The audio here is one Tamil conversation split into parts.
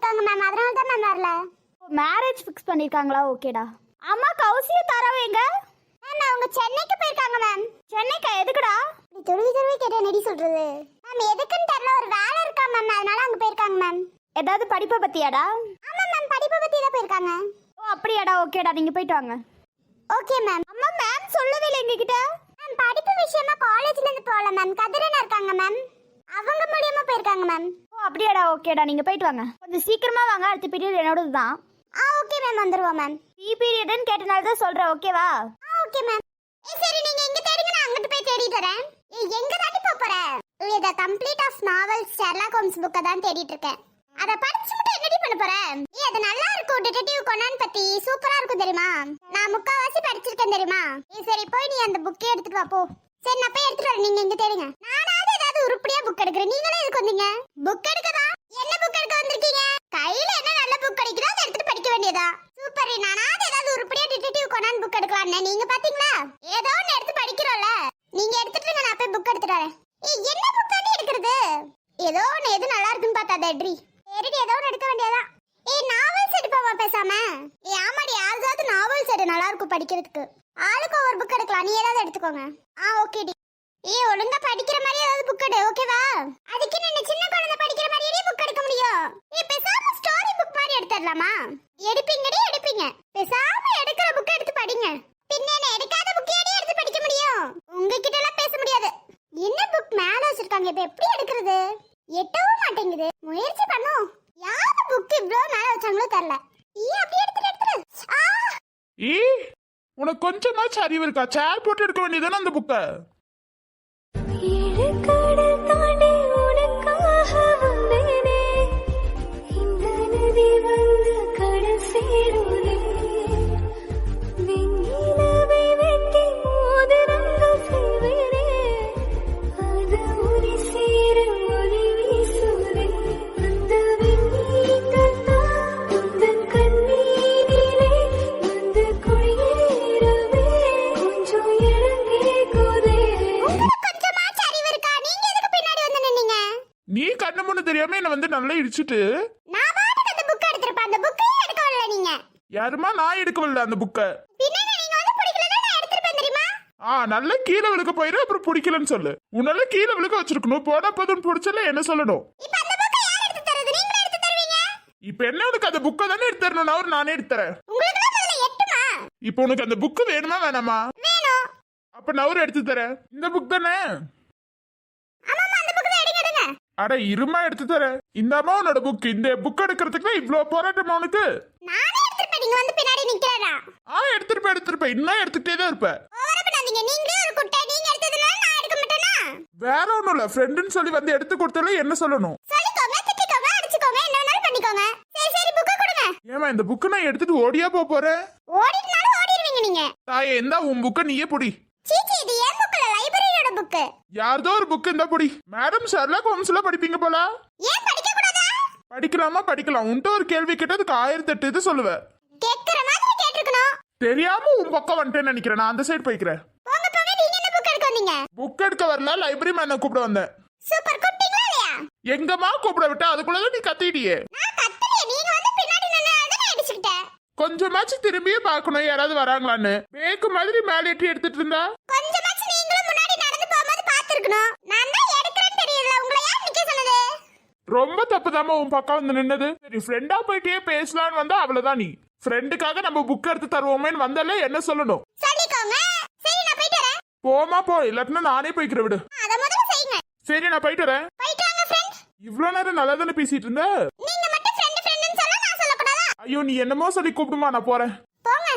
பண்ணிருக்காங்க மேம், அதனால தான் மேம் வரல. மேரேஜ் ஃபிக்ஸ் பண்ணிருக்காங்களா? ஓகேடா. அம்மா கௌசிய தரவ எங்க? மேம் அவங்க சென்னைக்கு போயிருக்காங்க மேம். சென்னைக்கா? எதுக்குடா? இப்படி துருவி கேட்டா நடி சொல்றது மேம். எதுக்குன்னு தெரியல, ஒரு வேலை இருக்கா மேம், அதனால அங்க போயிருக்காங்க மேம். ஏதாவது படிப்பை பத்தியாடா? ஆமா மேம், படிப்பை பத்தி தான் போயிருக்காங்க. ஓ அப்படியாடா, ஓகேடா, நீங்க போயிட்டு வாங்க. Okay ma'am. அம்மா மேம் சொல்லவே இல்லை எங்ககிட்ட. மேம் படிப்பு விஷயமா காலேஜ்ல இருந்து போகல மேம், கதிரனா இருக்காங்க மேம், அவங்க மூலியமா போயிருக்காங்க மேம். ஓ அப்படியாடா, ஓகேடா, நீங்க போயிட்டு வாங்க. கொஞ்சம் சீக்கிரமா வாங்க, அடுத்த பீரியட் என்னோடது தான். ஓகே மேம், வந்துருவோம் மேம். பி பீரியட்னு கேட்டனால தான் சொல்றேன், ஓகேவா? Okay ma'am. சரி நீங்க எங்க தேடுங்க, நான் அங்கிட்டு போய் தேடிட்டு வரேன். எங்க தாண்டி போற? இத complete of novels Sherlock Holmes புக்க தான் தேடிட்டு இருக்கேன். அத படிச்சு மட்டும் என்னடி பண்ண போற? அது நல்லா இருக்கும், டிடெக்டிவ் கொனான் பத்தி சூப்பரா இருக்கும் தெரியுமா? நான் முக்காவாசி படிச்சிருக்கேன் தெரியுமா? சரி போய் நீ அந்த புக்கே எடுத்துட்டு வா போ. சரி நான் போய் எடுத்துட்டு வரேன், நீங்க எங்க தேடுங்க. நானாவது ஏதாவது உருப்படியா புக் எடுக்கிறேன், நீங்களே எதுக்கு வந்தீங்க? புக் எடுக்கதா? என்ன புக் எடுக்க வந்திருக்கீங்க? கையில என்ன நல்ல புக் கிடைக்குதோ அதை எடுத்துட்டு படிக்க வேண்டியதா? சூப்பர். நானாவது ஏதாவது உருப்படியா டிடெக்டிவ் கொனான் புக் எடுக்கலாம்னு நீங்க பாத்தீங்களா? ஏதோ ஒன்னு எடுத்து படிக்கிறோம்ல, நீங்க எடுத்துட்டு நான் போய் புக் எடுத்துட்டு வரேன். என்ன புக் தாண்டி எடுக்கிறது? ஏதோ ஒன்னு எது நல்லா இருக்குன்னு பார்த்தா தேடி ஏறிடி ஏதோ ஒன்னு எடுக்க வேண்டியதா? நாவல்ஸ் எடுப்போமா பேசாம? ஆமாடி, யாராவது நாவல்ஸ் எடு, நல்லா இருக்கும் படிக்கிறதுக்கு. ஆளுக்கு ஒரு புக் எடுக்கலாம், நீ ஏதாவது எடுத்துக்கோங்க. ஓகேடி. ஒழுங்கா படிக்கிற மாதிரி ஏதாவது புக் எடு, ஓகேவா? அதுக்கு நீ சின்ன குழந்தை படிக்கிற மாதிரியே புக் எடுக்க முடியும். பேசாம ஸ்டோரி புக் மாதிரி எடுத்துடலாமா? எடுப்பீங்கடி எடுப்பீங்க. பேசாம எடுக்கிற புக் எடுத்து படிங்க. பின்ன என்ன எடுக்காத புக் எடுத்து படிக்க முடியும்? உங்ககிட்ட எல்லாம் பேச முடியாது. என்ன புக் மேல வச்சிருக்காங்க, இப்ப எப்படி எடுக்கிறது? எட்டவும் மாட்டேங்குது. முயற்சி பண்ணும். யாரு புக் இவ்ளோ மேல வச்சாங்களோ தெரியல. அப்படியே எடுத்துட்டு உனக்கு கொஞ்சமாச்சு அறிவு இருக்கா? சேர் போட்டு எடுக்க வேண்டியதானே அந்த புக்க. நீ கண்ணு முன்னு தெரியாம என்ன வந்து நல்லா இடிச்சிட்டு நான் பாட்டுக்கு அந்த புக் எடுத்துறப்ப அந்த புக்கே எடுக்க வரல நீங்க. யாருமா? நான் எடுக்கவில்லை அந்த புக்க. பின்ன நீங்க வந்து பிடிக்கலன்னா நான் எடுத்துறேன் தெரியுமா? நல்லா கீழே விழுக்க போயிரு, அப்புறம் பிடிக்கலன்னு சொல்லு. உன்னால கீழே விழுக்க வச்சிருக்கணும். போனா போதும் பிடிச்சல என்ன சொல்லணும்? இப்ப அந்த புக்க யார் எடுத்து தரது? நீங்க எடுத்து தருவீங்க. இப்ப என்ன உனக்கு அந்த புக்க தானே எடுத்து தரணும், நானே எடுத்து தரேன். உங்களுக்கு தான் முதல்ல எட்டுமா? இப்போ உனக்கு அந்த புக் வேணுமா வேணாமா? வேணும். அப்ப நான் எடுத்து தரேன். இந்த புக் தானே? ஆமாமா, அந்த புக் தான் எடுங்க. அட இருமா, எடுத்து தரேன். இந்தாமா உன்னோட புக். இந்த புக் எடுக்கிறதுக்கு இவ்வளவு போராட்டமா உனக்கு? நானே எடுத்துப்பேன், நீங்க வந்து பின்னாடி நிக்கிறதா? எடுத்துருப்பேன். இன்னும் எடுத்துட்டே தான் இருப்பேன். ஓவரா பண்ணாதீங்க. நீங்களே ஒரு குட்டை, நீங்க எடுத்ததுனால நான் எடுக்க மாட்டேனா? வேற ஒண்ணும் இல்ல, ஃப்ரெண்டுன்னு சொல்லி வந்து எடுத்து கொடுத்தால என்ன சொல்லணும்? சொல்லிக்கோங்க, திட்டிக்கோங்க, அடிச்சுக்கோங்க, என்ன வேணாலும் பண்ணிக்கோங்க. சரி புக் கொடுங்க. ஏமா இந்த புக் நான் எடுத்துட்டு ஓடியா போறேன்? ஓடினாலும் ஓடிடுவீங்க நீங்க. தாயே, இந்தா உன் புக்க நீயே புடி. சீச்சி, இது ஏன் புக் இல்ல, லைப்ரரியோட புக். யார்தோ ஒரு புக் இருந்தா புடி. மேடம் ஷெர்லாக் ஹோம்ஸ்ல படிப்பீங்க போல. ஏன் படிக்க கூடாதா? படிக்கலாம். உன்ட்ட ஒரு கேள்வி கேட்டதுக்கு 1008 இது சொல்லுவேன். கேக்குற மாதிரி கேட்டிருக்கணும். தெரியாம உன் பக்கம் வந்துட்டேன்னு நினைக்கிறேன். நான் அந்த சைடு போய்க்கிறேன். போங்க, நீங்க என்ன புக் எடுக்க வந்தீங்க? புக் எடுக்க வரல, லைப்ரரி மேன கூப்பிட வந்தேன். சூப்பர், கூப்பிட்டீங்களா இல்லையா? எங்கம்மா கூப்பிட விட்ட? அதுக்குள்ளதான் நீ கத்திட்டியே. நான் கத்தலையே, நீங்க வந்து பின்னாடி நின்னால தான் நான் அடிச்சுக்கிட்டேன். கொஞ்சமாச்சு திரும்பியே பார்க்கணும் யாராவது வராங்களான்னு. பேக்கு மாதிரி மேல ஏற்றி எடுத்துட்டு இருந்தா. கொஞ்சமாச்சு நீங்களும் முன்னாடி நடந்து போகும்போது பாத்துருக்கணும். நான் தான் எடுக்கிறேன்னு தெரியல, உங்களை யார் நிக்க சொன்னது? ரொம்ப தப்புதாம்மா உன் பக்கம் வந்து நின்னது. சரி ஃப்ரெண்டா போயிட்டே பேசலான்னு வந்தா அவ்வளவுதான். நீ ஃப்ரெண்டுக்காக நம்ம புக் எடுத்து தருவோமேன்னு வந்தாலே என்ன சொல்லணும்? சொல்லிக்கோங்க. சரி நான் போயிட்டு வரேன். போமா போ, இல்லாட்டினா நானே போய்க்கிற விடு. அத முதல்ல செய்யுங்க. சரி நான் போயிட்டு வரேன். போயிட்டு வாங்க ஃப்ரெண்ட். இவ்வளவு நேரம் நல்லா தானே பேசிட்டு இருந்த. நீங்க மட்டும் ஃப்ரெண்ட்னு சொல்ல, நான் சொல்லக்கூடாதா? ஐயோ நீ என்னமோ சொல்லி கூப்பிடுமா, நான் போறேன். போங்க.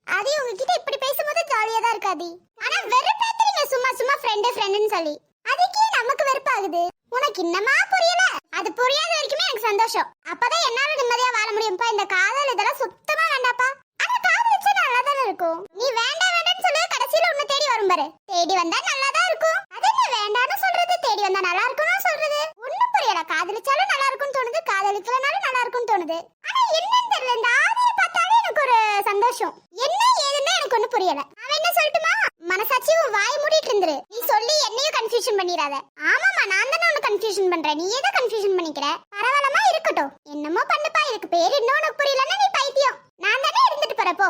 அது உங்ககிட்ட இப்படி பேசும்போது ஜாலியா தான் இருக்காது. ஆனா வெறுப்பேத்துறீங்க சும்மா ஃப்ரெண்ட்னு சொல்லி. அதுக்கே நமக்கு வெறுப்பாகுது. உனக்கு இன்னமா புரியல? அது புரியாத வரைக்குமே எனக்கு சந்தோஷம். அப்பதான் என்னால நிம்மதியா வாழ முடியும்ப்பா. இந்த காதல் இதெல்லாம் சுத்தமா வேண்டாப்பா. ஆனா காதலிச்சா நல்லா தானே இருக்கும். நீ வேண்டாம்னு சொல்லு, கடைசியில உன்னை தேடி வரும் பாரு. தேடி வந்தா நல்லா தான் இருக்கும். அது என்ன வேண்டாம்னு சொல்றது, தேடி வந்தா நல்லா இருக்கும்னு சொல்றது? ஒண்ணும் புரியல. காதலிச்சாலும் நல்லா இருக்கும்னு தோணுது, காதலிக்கலனாலும் நல்லா இருக்கும்னு தோணுது. ஆனா என்னன்னு தெரியல, இந்த ஆதியை பார்த்தாலே எனக்கு ஒரு சந்தோஷம். என்ன ஏதுன்னு எனக்கு ஒண்ணு புரியல. அவன் என்ன சொல்லட்டுமா? மனசாட்சியும் வாய் மூடிட்டு இருந்துரு. நீ சொல்லி என்னையும் கன்ஃபியூஷன் பண்ணிராத. ஆமாமா, நான் தானே உன்னை கன்ஃபியூஷன் பண்றேன், நீ ஏதோ கன்ஃபியூஷன் பண்ணிக்கிற. பரவாயில்லமா, இருக்க இருக்கட்டும், என்னமோ பண்ணுப்பா. இதுக்கு பேர் இன்னும் உனக்கு புரியலன்னா நீ பைத்தியம். நான் தானே இருந்துட்டு போறப்போ.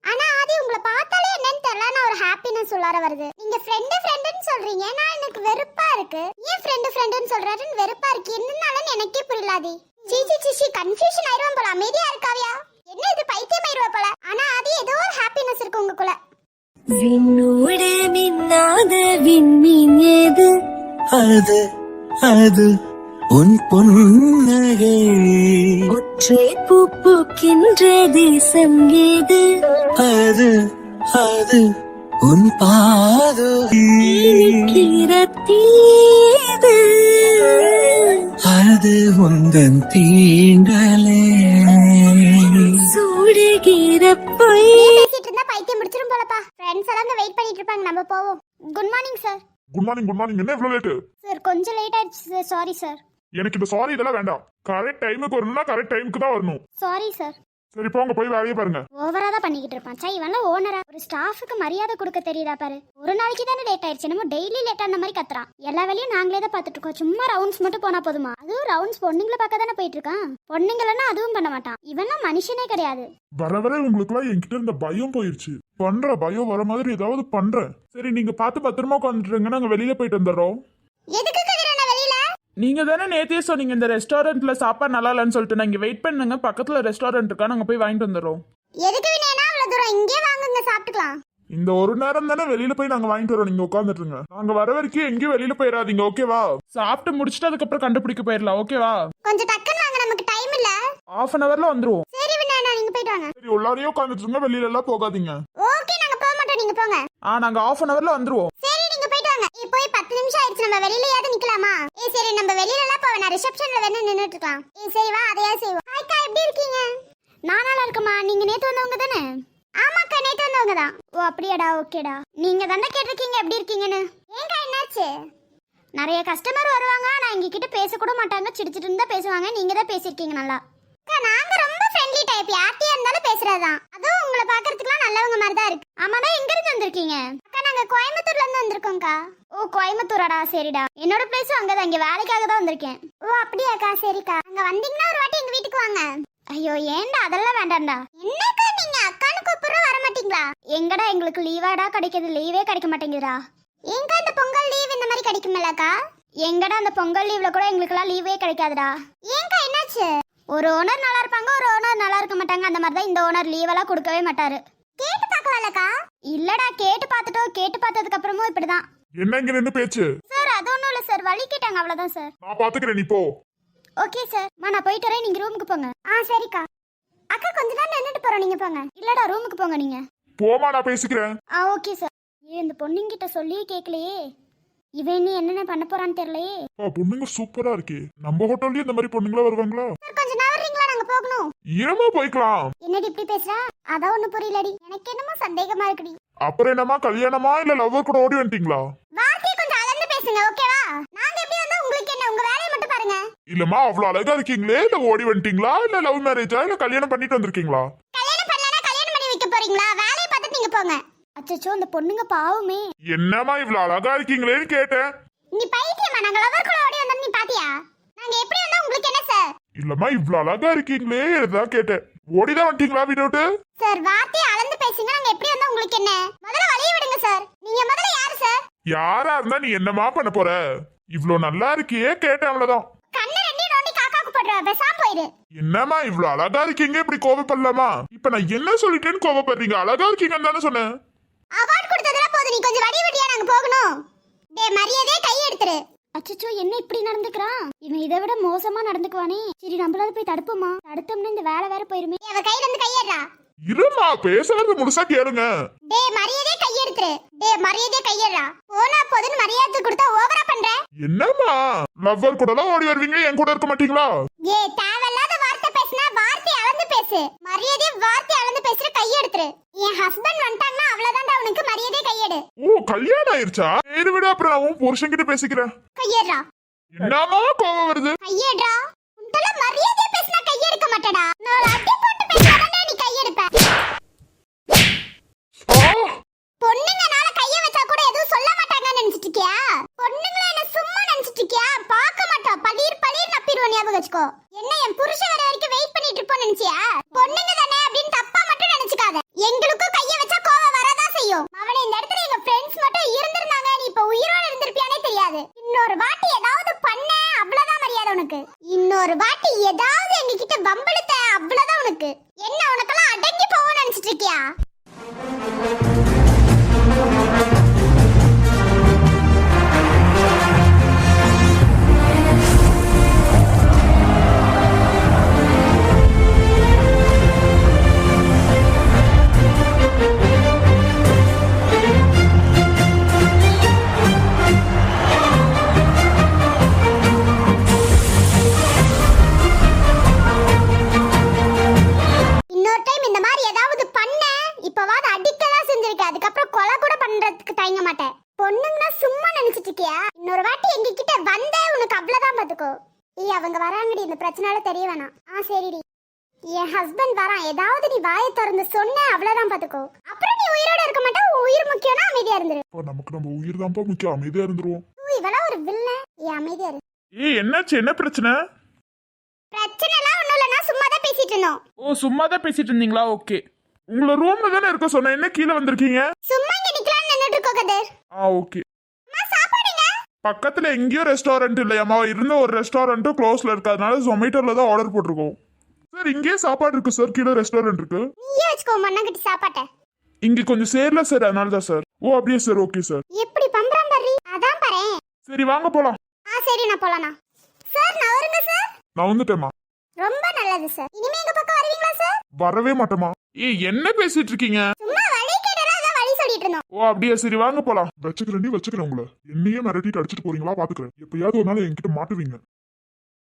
ஆனா அது உங்களை பார்த்தாலே என்னன்னு தெரியல, நான் ஒரு ஹாப்பினஸ் உள்ளார வருது. நீங்க ஃப்ரெண்டுன்னு சொல்றீங்க, நான் எனக்கு வெறுப்பா இருக்கு. ஏன் ஃப்ரெண்டுன்னு சொல்றாருன்னு வெறுப்பா இருக்கு, என்னன்னாலும் எனக்கே புரியலாதி. சீ கன்ஃபியூஷன் ஆயிரும் போல. அமைதியா இருக்காவியா? என்ன இது பைத்தியம் ஆயிருவா போல. ஆனா அது ஏதோ ஒரு ஹாப்பினஸ் இருக்கு உங்களுக்குள்ள. விண்ணோட மின்னாத விண்மீன் ஏது அது அது உன் பொன்னகை ஒற்றை பூ பூக்கின்ற தேசம் ஏது அது அது உன் பாதோது அது உந்தன் தீண்டலே சூடுகிற பொய் பேசிட்டு இருந்தா பைத்தியம் முடிச்சிரும் போலப்பா. ஃப்ரெண்ட்ஸ் எல்லாம் அங்க வெயிட் பண்ணிட்டு இருப்பாங்க, நம்ம போவோம். Good morning sir. Good morning. என்ன இவ்வளவு லேட்டு? சார் கொஞ்சம் லேட் ஆயிடுச்சு சார், சாரி சார். எனக்கு இந்த சாரி இதெல்லாம் வேண்டாம். கரெக்ட் டைமுக்கு வரணும்னா கரெக்ட் டைமுக்கு தான் வரணும். Sorry sir. சரி போங்க, போய் வேலையை பாருங்க. ஓவரா தான் பண்ணிக்கிட்டு இருப்பான். சை இவன்லாம் ஓனரா? ஒரு ஸ்டாஃபுக்கு மரியாதை கொடுக்க தெரியுதா பாரு. ஒரு நாளைக்கு தானே லேட் ஆயிடுச்சு, என்னமோ டெய்லி லேட் அந்த மாதிரி கத்துறான். எல்லா வேலையும் நாங்களே தான் பாத்துட்டு இருக்கோம். சும்மா ரவுண்ட்ஸ் மட்டும் போனா போதுமா? அதுவும் ரவுண்ட்ஸ் பொண்ணுங்களை பார்க்க தானே போயிட்டு இருக்கான். பொண்ணுங்களன்னா அதுவும் பண்ண மாட்டான். இவன்லாம் மனுஷனே கிடையாது. வர உங்களுக்கு எல்லாம் என்கிட்ட இருந்த பயம் போயிருச்சு. பண்ற பயம் வர மாதிரி ஏதாவது பண்றேன். சரி நீங்க பார்த்து பத்திரமா உட்காந்துட்டுருங்க, நாங்க வெளியில போயிட்டு வந்துடுறோம். எதுக்கு கதிரண்ணா வெளியில? நீங்க தானே நேத்தே சொன்னீங்க இந்த ரெஸ்டாரண்ட்ல சாப்பாடு நல்லா இல்லைன்னு சொல்லிட்டு. நாங்க வெயிட் பண்ணுங்க, பக்கத்துல ரெஸ்டாரண்ட் இருக்கா, நாங்க போய் வாங்கிட்டு வந்துடுறோம். எதுக்கு வினயனா அவ்வளவு தூரம்? இங்கே வாங்குங்க, சாப்பிட்டுக்கலாம். இந்த ஒரு நேரம் தானே வெளியில போய் நாங்க வாங்கிட்டு வரோம், நீங்க உட்காந்துட்டுருங்க. நாங்க வர வரைக்கும் எங்கேயும் வெளியில போயிடாதீங்க, ஓகேவா? சாப்பிட்டு முடிச்சுட்டு அதுக்கப்புறம் கண்டுபிடிக்க போயிடலாம், ஓகேவா? கொஞ்சம் டக்குன்னு வாங்க, நமக்கு டைம் இல்ல. ½ அன் ஹவர்ல வந்துருவோம். சரி வினயனா, நீங்க போயிட்டு வாங்க. சரி உள்ளாரையும் உட்காந்துட்டுருங்க, வெளியில எல்லாம் போகாதீங்க. ஓகே, நாங்க போக மாட்டோம், நீங்க போங்க. நாங்க ½ அன் ஹவர்ல வந்துருவோம். சரி நீங்க போயிட்டு வாங்க. போய் 10 நிமிஷம் ஆயிடுச்சு, நம்ம வெளியிலயாவது நிக்கலாமா? சரி நம்ம வெளியில எல்லாம் போவேன், நான் ரிசப்ஷன்ல வேணா நின்னுட்டு இருக்கலாம். சரி வா, அதையா செய்வோம். ஹாய்க்கா, எப்படி இருக்கீங்க? நான் நல்லா இருக்கமா. நீங்க நேத்து வந்தவங்க தானே? ஆமாக்கா, நேத்து வந்தவங்க தான். ஓ அப்படியாடா, ஓகேடா. நீங்க தானே கேட்டிருக்கீங்க எப்படி இருக்கீங்கன்னு. ஏங்கா என்னாச்சு? நிறைய கஸ்டமர் வருவாங்க, நான் எங்க கிட்ட பேசக்கூட மாட்டாங்க, சிரிச்சிட்டு இருந்தா பேசுவாங்க. நீங்க தான் பேசிருக்கீங்க நல்லா. அக்கா, நாங்க ரொம்ப ஃப்ரெண்ட்லி டைப், யார்கிட்டயா இருந்தாலும் பேசுறதுதான். அதுவும் உங்களை பாக்குறதுக்குலாம் நல்லவங்க மாதிரி தான் இருக்கு. ஆமாடா, எங்க இருந்து வந்திருக்கீங்க? அக்கா, நாங்க கோயம்புத்தூர்ல இருந்து வந்திருக்கோம்க்கா. ஓ கோயம்புத்தூராடா, சரிடா. என்னோட பிளேஸும் அங்கதான், இங்க வேலைக்காக தான் வந்திருக்கேன். ஓ அப்படியாக்கா, சரிக்கா. அங்க வந்தீங்கன்னா ஒரு வாட்டி எங்க வீட்டுக்கு வாங்க. ஐயோ ஏன்டா, அதெல்லாம் வேண்டாம்டா. என்னக்கா நீங்க அக்கானு கூப்பிடுற வர மாட்டீங்களா? எங்கடா எங்களுக்கு லீவாடா கிடைக்குது, லீவே கிடைக்க மாட்டேங்குதுடா. ஏங்கா இந்த பொங்கல் லீவ் இந்த மாதிரி கிடைக்குமில்லக்கா? எங்கடா அந்த பொங்கல் லீவ்ல கூட எங்களுக்குலாம் லீவே கிடைக்காதுடா. ஏங்கா என்னாச்சு? ஒரு ஓனர் நல்லா இருப்பாங்க, ஒரு ஓனர் நல்லா இருக்க மாட்டாங்க. அந்த மாதிரி தான் இந்த ஓனர் லீவெல்லாம் கொடுக்கவே மாட்டாரு. கேட்டு பார்க்கலாம்லக்கா? இல்லடா, கேட்டு பார்த்துட்டோம். கேட்டு பார்த்ததுக்கு அப்புறமும் இப்படிதான். என்ன இங்க நின்னு பேச்சு? சார் அது ஒன்றும் இல்லை சார், வழி கேட்டாங்க அவ்வளோதான் சார். நான் பாத்துக்கிறேன், நீ போ. ஓகே சார், நான் போயிட்டு வரேன், நீங்க ரூமுக்கு போங்க. சரிக்கா. அக்கா கொஞ்ச நேரம் நின்னுட்டு போறோம், நீங்க போங்க. இல்லடா, ரூமுக்கு போங்க நீங்க. போமா, நான் பேசிக்கிறேன். Okay sir. இந்த பொண்ணுங்கிட்ட சொல்லி கேட்கலையே, இவன் நீ என்னென்ன பண்ண போறான்னு தெரியலையே. பொண்ணுங்க சூப்பரா இருக்கே. நம்ம ஹோட்டல்லயும் இந்த மாதிரி பொண்ணுங்களா வருவாங்களா? சார் கொஞ்சம் நவறீங்களா? நாங்க போகணும். ஈரமா போய்க்கலாம். என்னடி இப்படி பேசுறா? அதான் ஒண்ணு புரியலடி. எனக்கு என்னமோ சந்தேகமா இருக்குடி. அப்புறம் என்னமா, கல்யாணமா இல்ல லவ்வர் கூட ஓடி வந்துட்டீங்களா? வார்த்தையை கொஞ்சம் அளந்து பேசுங்க, ஓகேவா? நாங்க எப்படி வந்தா உங்களுக்கு என்ன? உங்க வேலையை மட்டும் பாருங்க. இல்லம்மா, அவ்வளவு அழகா இருக்கீங்களே, இல்ல ஓடி வந்துட்டீங்களா, இல்ல லவ் மேரேஜா, இல்ல கல்யாணம் பண்ணிட்டு வந்திருக்கீங்களா? கல்யாணம் பண்ணலனா கல்யாணம் பண்ணி வைக்க போறீங்களா? வேலையை பார்த்துட்டு நீங்க போங்க. அச்சச்சோ, அந்த பொண்ணுங்க பாவமே. என்னம்மா இவ்வளவு அழகா இருக்கீங்களேன்னு கேட்டேன். நீ பைத்தியமா? நாங்க லவர் கூட ஓடி வந்தோம், நீ பாத்தியா? நாங்க எப்படி வந்தா உங்களுக்கு என்ன சார்? இல்லம்மா இவ்வளவு அழகா இருக்கீங்களே தான் கேட்டேன். ஓடிதான் வந்துட்டீங்களா வீட்டை விட்டு? சார் வார்த்தையை அளந்து பேசுங்க. நாங்க எப்படி வந்தா உங்களுக்கு என்ன? முதல்ல வழிய விடுங்க சார். நீங்க முதல்ல யாரு சார்? யாரா இருந்தா நீ என்னமா பண்ண போற? இவ்வளவு நல்லா இருக்கியே கேட்டேன், அவ்வளவுதான். கண்ணை ரெண்டையும் நோண்டி காக்காக்கு போடுற, பேசாம போயிடு. என்னம்மா இவ்வளவு அழகா இருக்கீங்க, இப்படி கோபப்படலாமா? இப்ப நான் என்ன சொல்லிட்டேன்னு கோபப்படுறீங்க? அழகா இருக்கீங்கன்னு தானே சொன்னேன். அவார்ட் கொடுத்ததெல்லாம் போதும், நீ கொஞ்சம் வழி விடியா, நாங்க போகணும். டேய் மரியாதையா கை எடுத்துரு. அச்சச்சோ, என்ன இப்படி நடந்துக்கிறான்? இவன் இதை விட மோசமா நடந்துக்குவானே. சரி நம்மளால போய் தடுப்போமா? தடுத்தோம்னா இந்த வேலை வேற போயிருமே. அவ கையில இருந்து கையேறா. இருமா, பேசுறது முழுசா கேளுங்க. டேய் மரியாதையா கை எடுத்துரு. டேய் மரியாதையா கையேறா. போனா போதுன்னு மரியாதை கொடுத்தா ஓவரா பண்ற. என்னம்மா, லவ்வர் கூட எல்லாம் ஓடி வருவீங்க, என் கூட இருக்க மாட்டீங்களா? தேவையில்லாத வார்த்தை பேசினா வார்த்தை அளந்து பேசு. மரியாதையா வார்த்தை அளந்து பேசுற, கை எடுத்துரு. என் ஹஸ்பண்ட் வந்துட்டாங்கன்னா அவ்வளவுதான், அவனுக்கு மரியாதையா கையெடு. ஓ கல்யாணம் ஆயிருச்சா? சரி விட, அப்புறம் நான் உன் புருஷன்கிட்ட பேசிக்கிறேன். கையேறா. என்னமா கோவம் வருது? கையேடா. உன்கிட்ட மரியாதையா பேசினா கையெடுக்க மாட்டடா. நான் அடி போட்டு பேசினா நீ கையெடுப்ப. பொண்ணுங்கனால கைய வச்சா கூட எதுவும் சொல்ல மாட்டாங்கன்னு நினைச்சிட்டு இருக்கியா? பொண்ணுங்களை என்ன சும்மா நினைச்சிட்டு இருக்கியா? பார்க்க மாட்டோம், பளீர் பளீர் நப்பிடுவோம், ஞாபகம் வச்சுக்கோ. என்ன என் புருஷன் வர வரைக்கும் வெயிட் பண்ணிட்டு இருப்போம் நினைச்சியா? பொண்ணுங்க தானே அப்படின்னு தப்பா மட்டும் நினைச்சுக்காத. எங்களுக்கும் கைய வச்சா கோவம் வரதான் செய்யும். அவளை இந்த இடத்துல எங்க ஃப்ரெண்ட்ஸ் மட்டும் இருந்திருந்தாங்க, நீ இப்ப உயிரோட இருந்திருப்பியானே தெரியாது. இன்னொரு வாட்டி ஏதாவது பண்ண அவ்வளவுதான் மரியாதை உனக்கு. இன்னொரு வாட்டி ஏதாவது எங்க கிட்ட வம்பெடுத்த அவ்வளவுதான் உனக்கு. என்ன உனக்கெல்லாம் அடங்கி போவோம்னு நினைச்சிட்டு இருக்கியா? இன்னொரு டைம் இந்த மாதிரி ஏதாவது பண்ண இப்பவாது அடிக்கதான் செஞ்சிருக்க. அதுக்கப்புறம் கொலை கூட பண்றதுக்கு தயங்க மாட்டேன். பொண்ணுங்கன்னா சும்மா நினைச்சிட்டு இருக்கியா? இன்னொரு வாட்டி எங்க கிட்ட வந்த உனக்கு அவ்வளவுதான் பாத்துக்கோ. அவங்க வராங்கடி, இந்த பிரச்சனால தெரிய வேணாம். சரிடி, என் ஹஸ்பண்ட் வரான், ஏதாவது நீ வாயை திறந்து சொன்ன அவ்வளவுதான் பாத்துக்கோ. அப்புறம் நீ உயிரோட இருக்க மாட்டே. உயிர் முக்கியம்னா அமைதியா இருந்துரு. நமக்கு நம்ம உயிர் தான்ப்பா முக்கியம், அமைதியா இருந்துருவோம். இவெல்லாம் ஒரு வில்ல. அமைதியா இரு. என்னாச்சு, என்ன பிரச்சனை? பிரச்சனை எல்லாம் ஒண்ணும் இல்ல, நான் சும்மா தான் பேசிட்டு இருந்தோம். ஓ, சும்மா தான் பேசிட்டு இருந்தீங்களா? ஓகே. உங்களை ரூம்ல தானே இருக்க சொன்னேன், என்ன கீழே வந்திருக்கீங்க? சும்மா இங்க நிக்கலாம் நின்னுட்டு இருக்கோம் கதர். ஓகே. அம்மா சாப்பாடுங்க. பக்கத்துல எங்கேயும் ரெஸ்டாரண்ட் இல்லையாமா, இருந்த ஒரு ரெஸ்டாரண்ட்டும் க்ளோஸ்ல இருக்கிறதுனால ஜொமேட்டோல தான் ஆர்டர் போட்டிருக்கோம். சார் இங்கேயே சாப்பாடு இருக்கு சார், கீழே ரெஸ்டாரண்ட் இருக்கு. நீயே வச்சுக்கோ மண்ணாங்கட்டி சாப்பாட்டை. இங்க கொஞ்சம் சேரல சார், அதனால தான் சார். ஓ அப்படியே சார், ஓகே சார். எப்படி பம்பரம் பர்றி? அதான் பாறேன். சரி வாங்க போலாம். சரி நான் போலானா. சார் நான் வருங்க சார். நான் வந்துட்டேம்மா. ரொம்ப நல்லது சார். இனிமே எங்க பக்கம் வருவீங்களா சார்? வரவே மாட்டேமா. என்ன பேசிட்டு இருக்கீங்க? சும்மா வழி கேட்டதா அதான் வழி சொல்லிட்டு இருந்தோம். ஓ அப்படியே, சரி வாங்க போலாம். வச்சுக்கிறேன் உங்களை. என்னையே மிரட்டிட்டு அடிச்சிட்டு போறீங்களா? பாத்துக்கிறேன். எப்பயாவது ஒரு நாள் என்கிட்ட மாட்டுவீங்க.